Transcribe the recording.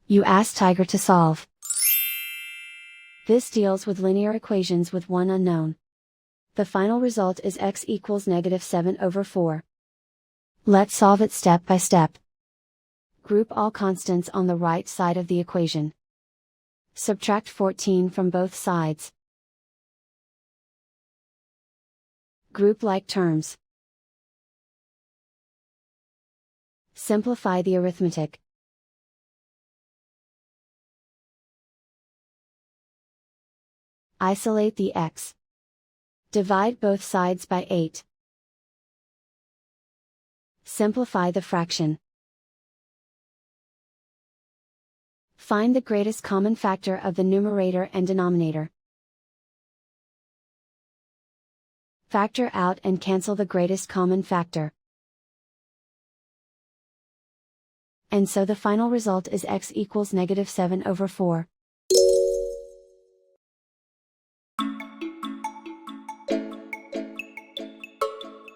You ask Tiger to solve. This deals with linear equations with one unknown. The final result is x equals -7/4. Let's solve it step by step. Group all constants on the right side of the equation. Subtract 14 from both sides. Group like terms. Simplify the arithmetic. Isolate the x. Divide both sides by 8. Simplify the fraction. Find the greatest common factor of the numerator and denominator. Factor out and cancel the greatest common factor. And so the final result is x equals -7/4.